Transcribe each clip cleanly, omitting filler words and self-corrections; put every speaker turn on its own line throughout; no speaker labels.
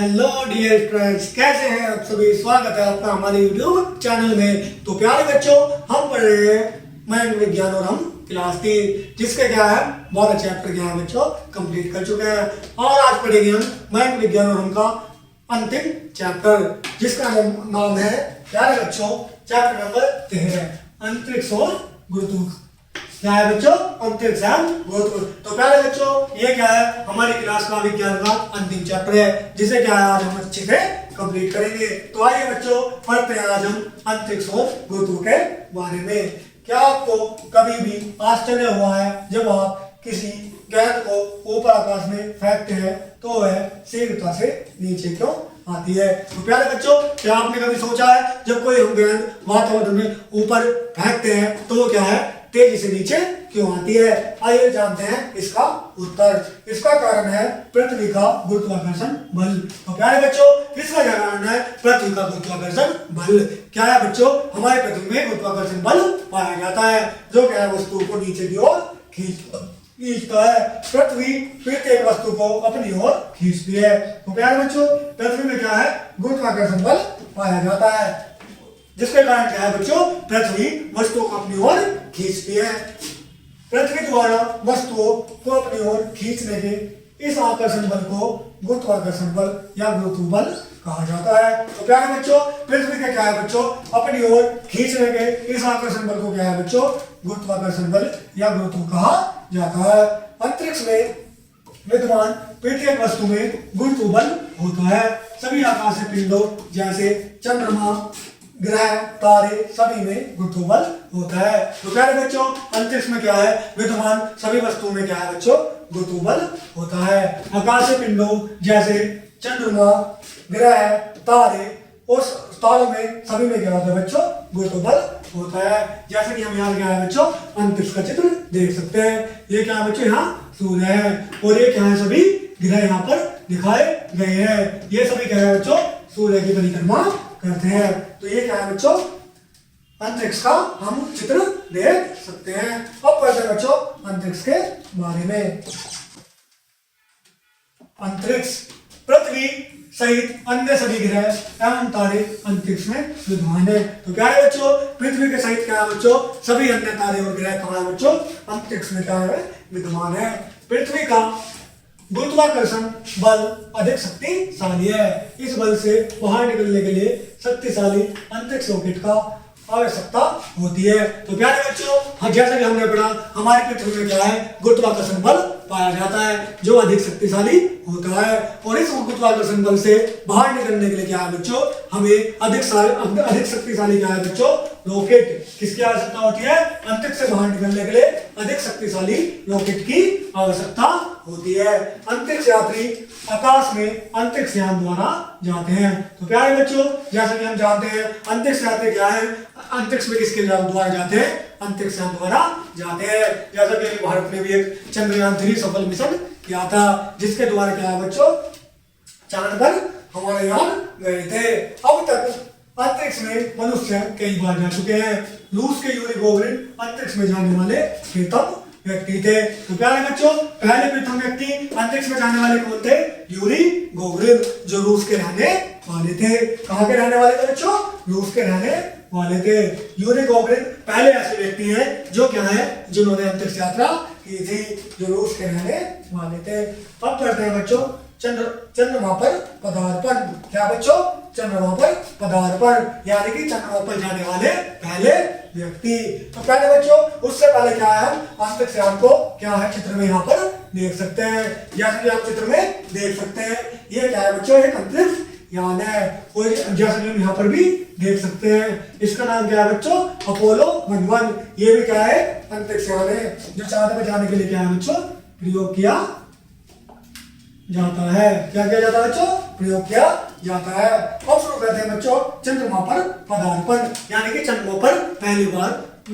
Hello dear friends, कैसे हैं आप सभी। स्वागत है आपका हमारे यूट्यूब चैनल में। तो प्यारे बच्चों, हम पढ़ रहे हैं मैथ विज्ञान और हम क्लास 3, जिसका क्या है बहुत अच्छा चैप्टर क्या है बच्चों कंप्लीट कर चुके हैं। और आज पढ़ेंगे हम मैथ विज्ञान और हम का अंतिम चैप्टर, जिसका नाम है प्यारे बच्चों चैप्टर नंबर 13 अंतरिक्ष और गुरुत्वाकर्षण। क्या है बच्चों? अंतरिक्ष और गुरुत्वाकर्षण। तो प्यारे बच्चों, ये क्या है हमारी क्लास का विज्ञान का अंतिम चैप्टर है, जिसे क्या है आज हम अच्छे से कंप्लीट करेंगे। तो आइए बच्चों पढ़ते हैं आज हम अंतरिक्ष और गुरुत्वाकर्षण के बारे में। क्या आपको कभी भी आश्चर्य हुआ है जब आप किसी गेंद को ऊपर आकाश में फेंकते हैं तो वह शीघ्रता से नीचे क्यों आती है? तो प्यारे बच्चों, क्या आपने कभी सोचा है जब कोई हम गेंद वातावरण में ऊपर फेंकते हैं तो वो क्या है तेजी से नीचे क्यों आती है? आइए जानते हैं इसका उत्तर। इसका कारण है पृथ्वी का गुरुत्वाकर्षण बल। तो प्यारे बच्चों, इसका क्या कारण है? पृथ्वी का गुरुत्वाकर्षण बल। क्या है बच्चों? हमारे पृथ्वी में गुरुत्वाकर्षण बल पाया जाता है, जो क्या है वस्तु को नीचे की ओर खींचता है। पृथ्वी प्रत्येक वस्तु को अपनी ओर खींचती है। तो प्यारे बच्चों, पृथ्वी में क्या है गुरुत्वाकर्षण बल पाया जाता है, जिसके कारण क्या है बच्चों पृथ्वी वस्तुओं को अपनी ओर खींचती है। पृथ्वी द्वारा वस्तुओं को अपनी ओर खींचने के इस आकर्षण बल को गुरुत्वाकर्षण बल या गुरुत्व बल कहा जाता है। तो प्यारे बच्चों, पृथ्वी का क्या है बच्चों अपनी ओर खींचने के इस आकर्षण बल को क्या है बच्चों गुरुत्वाकर्षण बल या गुरुत्व कहा जाता है। अंतरिक्ष में विद्यमान प्रत्येक वस्तु में गुरुत्व बल होता है। सभी आकाशीय पिंडों जैसे चंद्रमा, ग्रह, तारे सभी में गुरुत्व बल होता है। तो प्यारे बच्चों, अंतरिक्ष में क्या है विद्यमान सभी वस्तुओं में क्या है बच्चों गुरुत्व बल होता है। आकाशीय पिंडों जैसे चंद्रमा, ग्रह, तारे उस तारों में सभी में क्या होता है बच्चों गुरुत्व बल होता है। जैसे कि हम यहाँ क्या है बच्चों अंतरिक्ष का चित्र देख सकते हैं। ये क्या है बच्चों यहाँ सूर्य है और ये क्या है सभी ग्रह यहाँ पर दिखाए गए हैं। ये सभी क्या है बच्चों सूर्य की परिक्रमा करते हैं। तो ये क्या है बच्चों अंतरिक्ष का हम चित्र देख सकते हैं। अब पढ़ते हैं बच्चों अंतरिक्ष के बारे में। अंतरिक्ष पृथ्वी सहित अन्य सभी ग्रह एवं तारे अंतरिक्ष में विद्यमान है। तो क्या है बच्चों पृथ्वी के सहित क्या है बच्चों सभी अन्य तारे और ग्रह कहाँ है बच्चों अंतरिक्ष में क्या है विद्यमान है। पृथ्वी का गुरुत्वाकर्षण बल अधिक शक्तिशाली है। इस बल से बाहर निकलने के लिए शक्तिशाली अंतरिक्ष रॉकेट का आवश्यकता होती है। तो प्यारे बच्चों, जैसा कि हमने पढ़ा हमारी पृथ्वी में क्या है गुरुत्वाकर्षण बल पाया जाता है जो अधिक शक्तिशाली होता है। और इस गुरुत्वाकर्षण बल से बाहर निकलने के लिए क्या है बच्चों हमें अधिक शक्तिशाली क्या है बच्चों रॉकेट किसकी आवश्यकता होती है? अंतरिक्ष से बाहर निकलने के लिए अधिक शक्तिशाली रॉकेट की आवश्यकता होती है। अंतरिक्ष यात्री आकाश में अंतरिक्ष यान द्वारा जाते हैं। तो प्यारे बच्चों, जैसा कि हम जानते हैं अंतरिक्ष यात्री क्या है अंतरिक्ष में किसके द्वारा जाते हैं? अंतरिक्ष यान द्वारा जाते हैं। जैसा कि भारत ने भी एक चंद्रयान 3 सफल मिशन किया था, जिसके द्वारा क्या है बच्चों चांद पर हमारे यान गए थे। अब तक अंतरिक्ष में मनुष्य कई बार जा चुके हैं। रूस के यूरी गोगरिन अंतरिक्ष में जाने वाले प्रथम व्यक्ति थे। तो प्यारे बच्चों, पहले प्रथम व्यक्ति अंतरिक्ष में जाने वाले कौन थे? यूरी गोगरिन, जो रूस के रहने वाले थे। कहाँ के रहने वाले थे बच्चों? रूस के रहने वाले थे। यूरी गोगरिन पहले ऐसे व्यक्ति हैं जो क्या है जिन्होंने अंतरिक्ष यात्रा की थी, जो रूस के रहने वाले थे। अब पढ़ते हैं बच्चों चंद्रमा पर पदार्पण। क्या बच्चों? चंद्रमा पर पदार्पण यानी कि चंद्रमा पर जाने वाले पहले व्यक्ति। तो पहले बच्चों उससे पहले क्या है अंतरिक्ष यान को क्या है चित्र में यहाँ पर देख सकते हैं। जैसे कि आप चित्र में देख सकते हैं ये क्या है बच्चों एक अंतरिक्ष यान है। और जैसे कि हम यहाँ पर भी देख सकते हैं इसका नाम क्या है बच्चों अपोलो 11। ये भी क्या है अंतरिक्ष यान है जो चांद पर जाने के लिए क्या है बच्चों प्रयोग किया जाता है। क्या किया जाता है बच्चों? प्रयोग किया जाता है। अब शुरू करते हैं बच्चों चंद्रमा पर पदार्पण यानी कि चंद्रमा पर पहली बार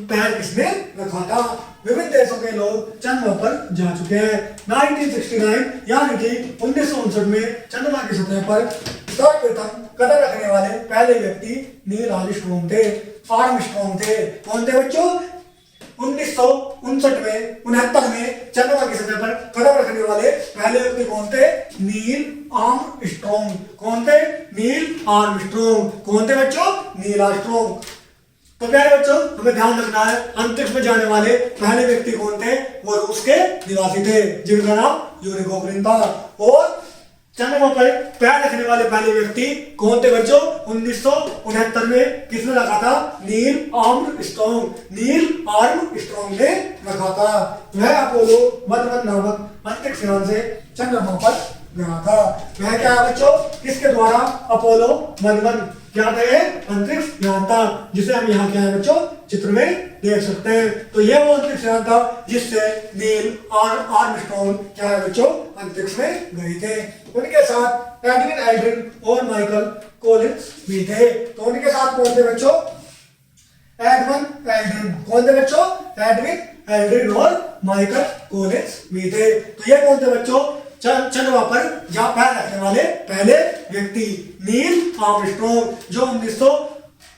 पैर किसने रखा था? विभिन्न देशों के लोग चंद्रमा पर जा चुके हैं। 1969 यानी कि 1959 में चंद्रमा की सतह पर सर्वप्रथम कदम रखने वाले पहले व्यक्ति नील आर्मस्ट्रॉन्ग थे। कौन थे बच्चों? 1959 में 69 में चंद्रमा की सतह पर कदम रखने वाले पहले व्यक्ति कौन थे? Neil Armstrong. कौन थे? Neil Armstrong. कौन थे बच्चों? Neil Armstrong. तो प्यारे बच्चों हमें ध्यान रखना है अंतरिक्ष में जाने वाले पहले व्यक्ति कौन थे? वो रूस के निवासी थे जिनका नाम यूरी गोगरिन था। और चंद्रमा पर पैर रखने वाले पहले व्यक्ति कौन थे बच्चों? 1969 में किसने रखा था? Neil Armstrong. नील आर्मस्ट्रॉन्ग ने रखा था। वह अपोलो 11 नामक अंतरिक्ष यान से चंद्रमा पर गया था। वह क्या है बच्चों? किसके द्वारा? अपोलो 11 क्या था? अंतरिक्ष यान था जिसे हम यहाँ क्या है बच्चों चित्र में देख सकते हैं। तो यह वो अंतरिक्ष यान था जिससे नील आर्मस्ट्रॉन्ग क्या है बच्चों अंतरिक्ष में गए थे। उनके साथ एडविन एल्ड्रिन और माइकल कोलिंस भी थे। तो उनके साथ कौन थे बच्चों? Edwin Aldrin. कौन थे बच्चों? एडविन एल्ड्रिन और माइकल कोलिंस भी थे। तो ये कौन थे बच्चों? चंद्रमा पर जहां पैर रखने वाले पहले व्यक्ति नील आर्मस्ट्रॉन्ग जो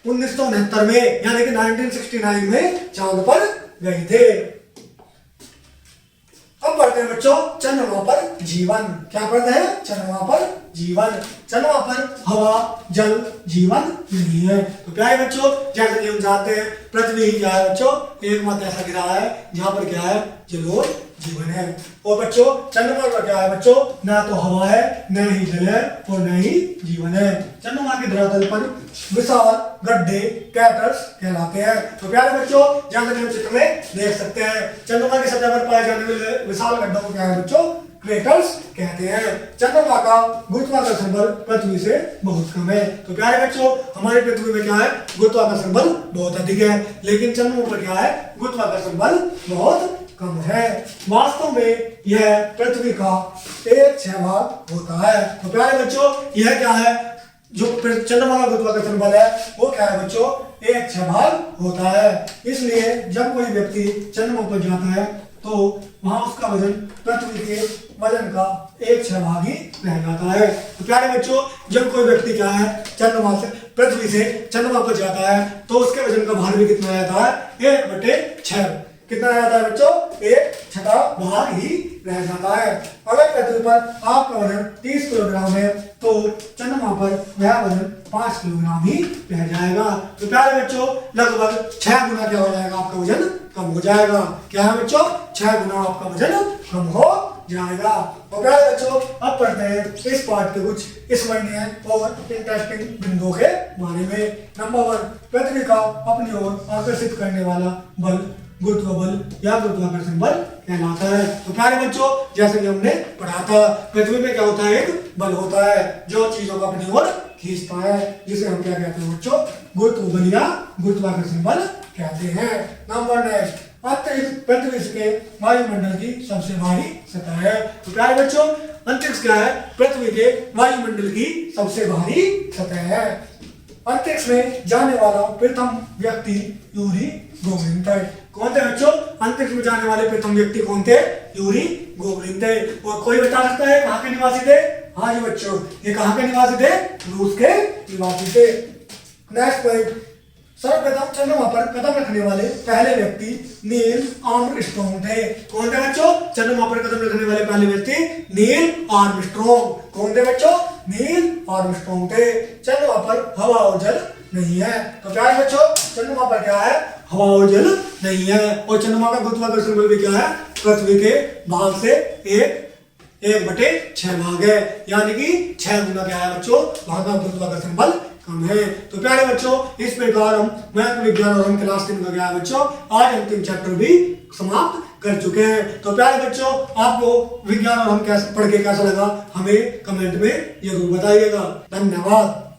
1969 में यानी कि 1969 में चांद पर गए थे। अब पढ़ते हैं बच्चों चंद्रमा पर जीवन। क्या पढ़ते हैं? चंद्रमा पर जीवन। चंद्रमा पर हवा जल जीवन नहीं है। तो क्या है बच्चों? जैसे कि हम जानते हैं पृथ्वी क्या है बच्चों? एकमात्र ऐसा ग्रह है जहां पर क्या है जल और जीवन है। और बच्चों चंद्रमा पर क्या है बच्चों? ना तो हवा है, न ही जल है और न ही जीवन है। चंद्रमा के धरातल पर विशाल गड्ढे कैटर्स कहलाते हैं। तो प्यारे बच्चों जैसे कि हम चित्र में देख सकते हैं चंद्रमा की सतह पर पाए जाने वाले विशाल गड्ढों को क्या है बच्चों? क्रेटर्स कहते हैं। चंद्रमा का गुरुत्वाकर्षण बल पृथ्वी से बहुत कम है। तो प्यारे बच्चों हमारी पृथ्वी में क्या है? गुरुत्वाकर्षण बल बहुत अधिक है, लेकिन चंद्रमा पर क्या है? गुरुत्वाकर्षण बल बहुत कम है। वास्तव में यह पृथ्वी का 1/6 भाग होता है। तो प्यारे बच्चों यह क्या है? जो चंद्रमा का गुरुत्वाकर्षण बल है वो क्या है बच्चों? 1/6 भाग होता है। इसलिए जब कोई व्यक्ति चंद्रमा पर जाता है तो वहां उसका वजन पृथ्वी के वजन का 1/6 भाग ही रह जाता है। तो प्यारे बच्चों जब कोई व्यक्ति क्या है चंद्रमा से पृथ्वी से चंद्रमा पर जाता है तो उसके वजन का भार भी कितना रहता है? 1/6। कितना रह जाता है बच्चों? 1/6 भाग ही रह जाता है। अगर पृथ्वी पर आपका वजन 30 किलोग्राम है तो चंद्रमा पर वह वजन 5 किलोग्राम ही रह जाएगा। तो प्यारे बच्चों लगभग 6 गुना क्या हो जाएगा? आपका वजन कम हो जाएगा। क्या है बच्चों? 6 गुना आपका वजन कम हो जाएगा। तो प्यारे बच्चों अब पढ़ते हैं इस पाठ के कुछ स्मरणीय और इंटरेस्टिंग बिंदुओं के बारे में। नंबर 1 पृथ्वी का अपनी ओर आकर्षित करने वाला बल गुरुत्व बल या गुरुत्वाकर्षण बल कहलाता है। तो प्यारे बच्चों जैसे कि हमने पढ़ा था पृथ्वी में क्या होता है? एक बल होता है जो चीजों को अपनी ओर खींचता है जिसे हम क्या कहते हैं बच्चों? गुरुत्व बल या गुरुत्वाकर्षण बल कहते हैं। नंबर 9 अंतरिक्ष पृथ्वी के वायुमंडल की सबसे भारी सतह है। तो प्यारे बच्चों अंतरिक्ष क्या है? पृथ्वी के वायुमंडल की सबसे भारी सतह है। अंतरिक्ष में जाने वाला प्रथम व्यक्ति यूरी गोगरिन थे। कौन थे बच्चों? अंतरिक्ष में जाने वाले प्रथम व्यक्ति कौन थे? यूरी गोगरिन थे। और कोई बता सकता है कहाँ के निवासी थे? हाँ जी बच्चों ये कहाँ के निवासी थे? रूस के निवासी थे। नेक्स्ट पॉइंट सर्वप्रथम चंद्रमा पर कदम रखने वाले पहले व्यक्ति नील आर्मस्ट्रॉन्ग थे। कौन थे बच्चों? चंद्रमा पर कदम रखने वाले पहले व्यक्ति नील आर्मस्ट्रॉन्ग। कौन थे बच्चों? नील आर्मस्ट्रॉन्ग थे। चंद्रमा पर हवा और जल नहीं है। तो प्यारे बच्चों चंद्रमा पर क्या है? हवा और जल नहीं है। और चंद्रमा का गुरुत्वाकर्षण बल भी क्या है? पृथ्वी के भाग से 1/6 भाग है, यानी कि 6 गुना क्या है बच्चों? वहां का गुरुत्वाकर्षण बल कम है। तो प्यारे बच्चों इस प्रकार हम मैथ विज्ञान और हम क्लास 3 का क्या है बच्चों? आज अंतिम चैप्टर भी समाप्त कर चुके हैं। तो प्यारे बच्चों आपको विज्ञान और हम कैसे पढ़ के कैसा लगा हमें कमेंट में जरूर बताइएगा। धन्यवाद।